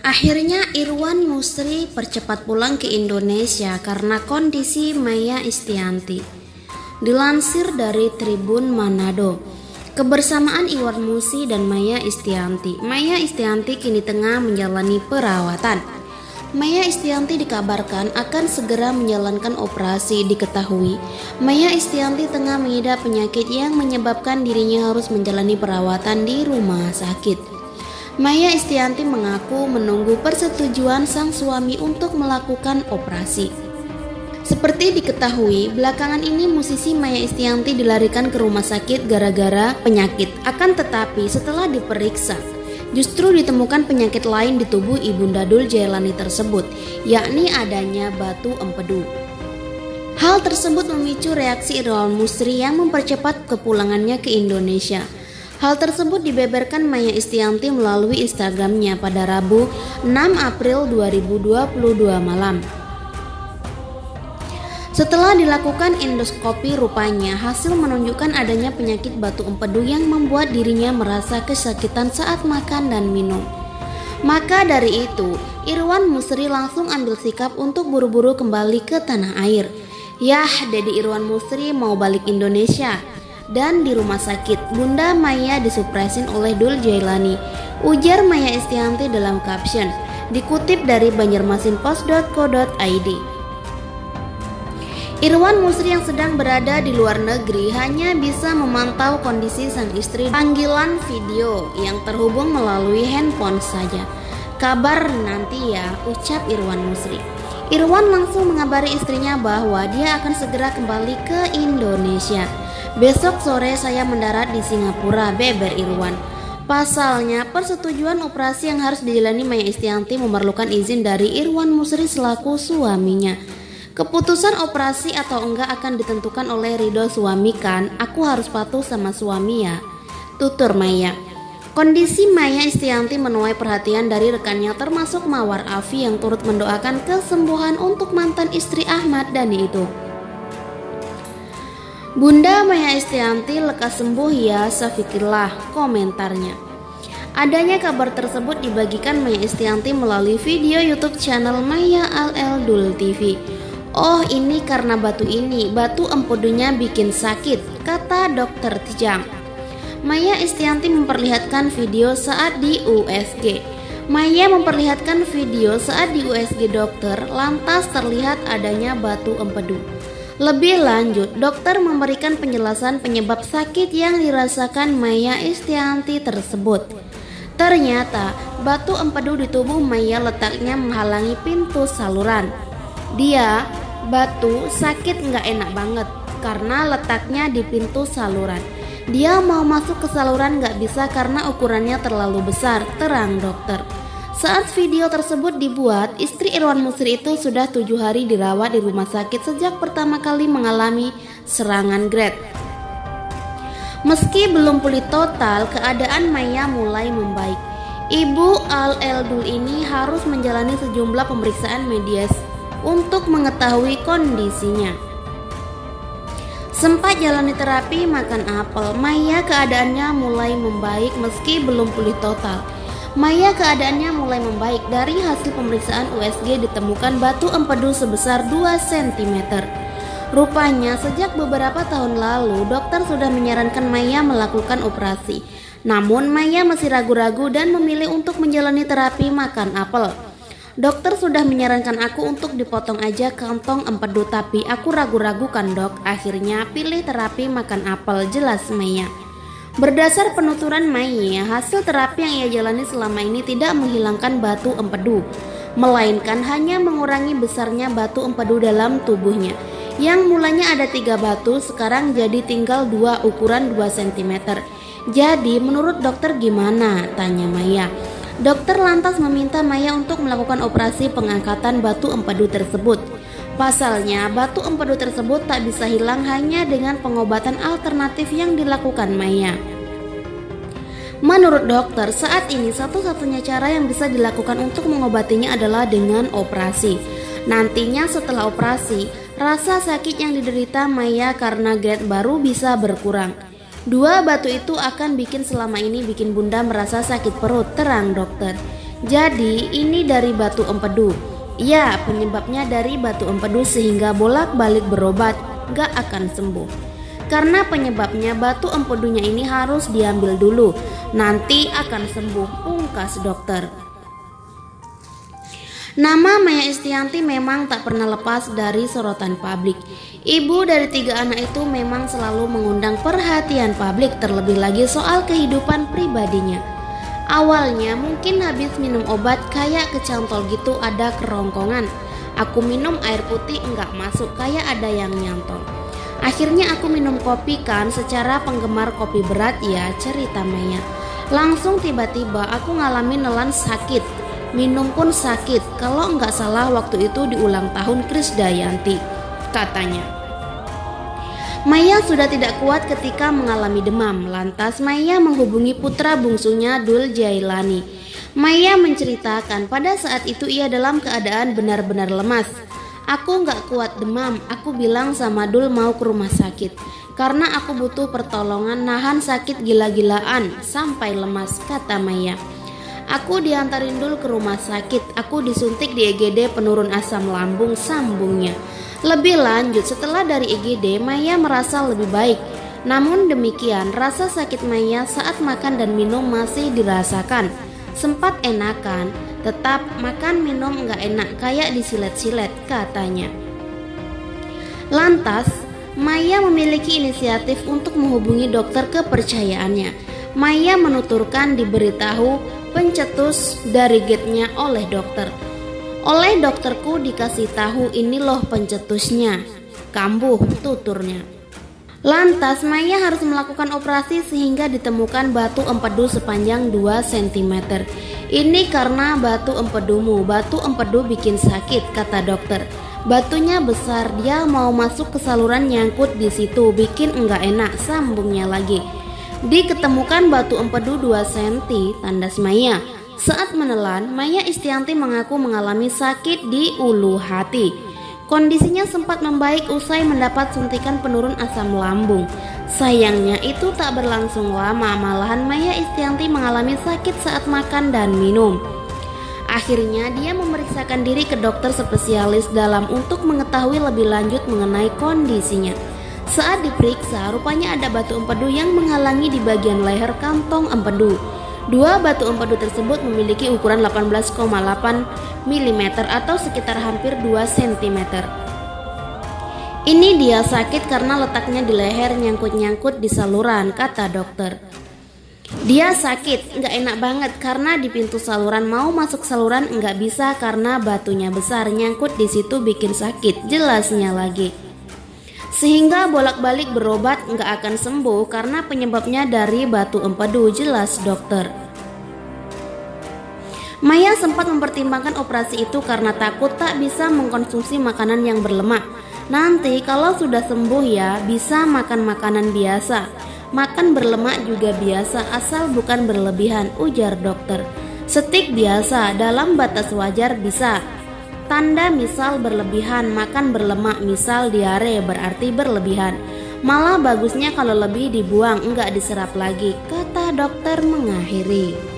Akhirnya Irwan Musri percepat pulang ke Indonesia karena kondisi Maya Estianty. Dilansir dari Tribun Manado, kebersamaan Irwan Musri dan Maya Estianty. Maya Estianty kini tengah menjalani perawatan. Maya Estianty dikabarkan akan segera menjalankan operasi. Diketahui, Maya Estianty tengah mengidap penyakit yang menyebabkan dirinya harus menjalani perawatan di rumah sakit. Maya Estianty mengaku menunggu persetujuan sang suami untuk melakukan operasi. Seperti diketahui, belakangan ini musisi Maya Estianty dilarikan ke rumah sakit gara-gara penyakit. Akan tetapi setelah diperiksa, justru ditemukan penyakit lain di tubuh Ibunda Dul Jailani tersebut, yakni adanya batu empedu. Hal tersebut memicu reaksi Irwan Musri yang mempercepat kepulangannya ke Indonesia. Hal tersebut dibeberkan Maya Estianty melalui Instagramnya pada Rabu 6 April 2022 malam. Setelah dilakukan endoskopi, rupanya hasil menunjukkan adanya penyakit batu empedu yang membuat dirinya merasa kesakitan saat makan dan minum. Maka dari itu, Irwan Musri langsung ambil sikap untuk buru-buru kembali ke tanah air. Yah, Dedi Irwan Musri mau balik Indonesia. Dan di rumah sakit, Bunda Maya disupresin oleh Dul Jailani, ujar Maya Estianty dalam caption, dikutip dari banjarmasinpost.co.id. Irwan Musri yang sedang berada di luar negeri hanya bisa memantau kondisi sang istri panggilan video yang terhubung melalui handphone saja. Kabar nanti ya, ucap Irwan Musri. Irwan langsung mengabari istrinya bahwa dia akan segera kembali ke Indonesia. Besok sore saya mendarat di Singapura, beber Irwan. Pasalnya, persetujuan operasi yang harus dijalani Maya Estianty memerlukan izin dari Irwan Musri selaku suaminya. Keputusan operasi atau enggak akan ditentukan oleh ridho suami kan, aku harus patuh sama suami ya, tutur Maya. Kondisi Maya Estianty menuai perhatian dari rekannya termasuk Mawar Afi yang turut mendoakan kesembuhan untuk mantan istri Ahmad Dhani itu. Bunda Maya Estianty lekas sembuh ya, safikillah, komentarnya. Adanya kabar tersebut dibagikan Maya Estianty melalui video YouTube channel Maya LL Dul TV. Oh, ini karena batu empedunya bikin sakit, kata dokter Tijang. Maya Estianty memperlihatkan video saat di USG. Maya memperlihatkan video saat di USG dokter, lantas terlihat adanya batu empedu. Lebih lanjut, dokter memberikan penjelasan penyebab sakit yang dirasakan Maya Estianty tersebut. Ternyata, batu empedu di tubuh Maya letaknya menghalangi pintu saluran. Batu sakit nggak enak banget karena letaknya di pintu saluran. Dia mau masuk ke saluran nggak bisa karena ukurannya terlalu besar, terang dokter. Saat video tersebut dibuat, istri Irwan Musri itu sudah 7 hari dirawat di rumah sakit sejak pertama kali mengalami serangan GERD. Meski belum pulih total, keadaan Maya mulai membaik. Ibu LL Dul ini harus menjalani sejumlah pemeriksaan medis untuk mengetahui kondisinya. Sempat jalani terapi makan apel, Maya keadaannya mulai membaik meski belum pulih total. Maya keadaannya mulai membaik. Dari hasil pemeriksaan USG ditemukan batu empedu sebesar 2 cm. Rupanya sejak beberapa tahun lalu dokter sudah menyarankan Maya melakukan operasi. Namun Maya masih ragu-ragu dan memilih untuk menjalani terapi makan apel. Dokter sudah menyarankan aku untuk dipotong aja kantong empedu, tapi aku ragu-ragu kan dok. Akhirnya pilih terapi makan apel, jelas Maya. Berdasar penuturan Maya, hasil terapi yang ia jalani selama ini tidak menghilangkan batu empedu, melainkan hanya mengurangi besarnya batu empedu dalam tubuhnya. Yang mulanya ada 3 batu, sekarang jadi tinggal 2 ukuran 2 cm. Jadi menurut dokter gimana? Tanya Maya. Dokter lantas meminta Maya untuk melakukan operasi pengangkatan batu empedu tersebut. Pasalnya, batu empedu tersebut tak bisa hilang hanya dengan pengobatan alternatif yang dilakukan Maya. Menurut dokter, saat ini satu-satunya cara yang bisa dilakukan untuk mengobatinya adalah dengan operasi. Nantinya setelah operasi, rasa sakit yang diderita Maya karena GERD baru bisa berkurang. 2 batu itu akan bikin selama ini bikin bunda merasa sakit perut, terang dokter. Jadi ini dari batu empedu. Ya, penyebabnya dari batu empedu sehingga bolak-balik berobat gak akan sembuh. Karena penyebabnya batu empedunya ini harus diambil dulu, nanti akan sembuh, pungkas dokter. Nama Maya Estianty memang tak pernah lepas dari sorotan publik. Ibu dari 3 anak itu memang selalu mengundang perhatian publik, terlebih lagi soal kehidupan pribadinya. Awalnya mungkin habis minum obat kayak kecantol gitu, ada kerongkongan. Aku minum air putih enggak masuk, kayak ada yang nyantol. Akhirnya aku minum kopi kan, secara penggemar kopi berat ya, cerita Maya. Langsung tiba-tiba aku ngalamin nelan sakit, minum pun sakit. Kalau enggak salah waktu itu di ulang tahun Krisdayanti, katanya. Maya sudah tidak kuat ketika mengalami demam. Lantas Maya menghubungi putra bungsunya Dul Jailani. Maya menceritakan pada saat itu ia dalam keadaan benar-benar lemas. Aku gak kuat demam, aku bilang sama Dul mau ke rumah sakit karena aku butuh pertolongan nahan sakit gila-gilaan sampai lemas, kata Maya. Aku diantarin Dul ke rumah sakit, aku disuntik di EGD penurun asam lambung, sambungnya. Lebih lanjut, setelah dari EGD, Maya merasa lebih baik. Namun demikian, rasa sakit Maya saat makan dan minum masih dirasakan. Sempat enakan, tetap makan minum nggak enak, kayak disilet-silet, katanya. Lantas, Maya memiliki inisiatif untuk menghubungi dokter kepercayaannya. Maya menuturkan diberitahu pencetus dari gate-nya oleh dokter. Oleh dokterku dikasih tahu ini loh pencetusnya, kambuh, tuturnya. Lantas Maya harus melakukan operasi sehingga ditemukan batu empedu sepanjang 2 cm. Ini karena batu empedumu, batu empedu bikin sakit, kata dokter. Batunya besar, dia mau masuk ke saluran nyangkut di situ, bikin enggak enak, sambungnya lagi. Diketemukan batu empedu 2 cm, tandas Maya. Saat menelan, Maya Estianty mengaku mengalami sakit di ulu hati. Kondisinya sempat membaik usai mendapat suntikan penurun asam lambung. Sayangnya itu tak berlangsung lama, malahan Maya Estianty mengalami sakit saat makan dan minum. Akhirnya dia memeriksakan diri ke dokter spesialis dalam untuk mengetahui lebih lanjut mengenai kondisinya. Saat diperiksa, rupanya ada batu empedu yang menghalangi di bagian leher kantong empedu. 2 batu empedu tersebut memiliki ukuran 18,8 mm atau sekitar hampir 2 cm. Ini dia sakit karena letaknya di leher, nyangkut-nyangkut di saluran, kata dokter. Dia sakit, nggak enak banget karena di pintu saluran, mau masuk saluran nggak bisa karena batunya besar, nyangkut di situ bikin sakit, jelasnya lagi. Sehingga bolak-balik berobat nggak akan sembuh karena penyebabnya dari batu empedu, jelas dokter. Maya sempat mempertimbangkan operasi itu karena takut tak bisa mengkonsumsi makanan yang berlemak. Nanti kalau sudah sembuh ya bisa makan makanan biasa. Makan berlemak juga biasa asal bukan berlebihan, ujar dokter. Stik biasa dalam batas wajar bisa. Tanda misal berlebihan, makan berlemak misal diare berarti berlebihan. Malah bagusnya kalau lebih dibuang, enggak diserap lagi, kata dokter mengakhiri.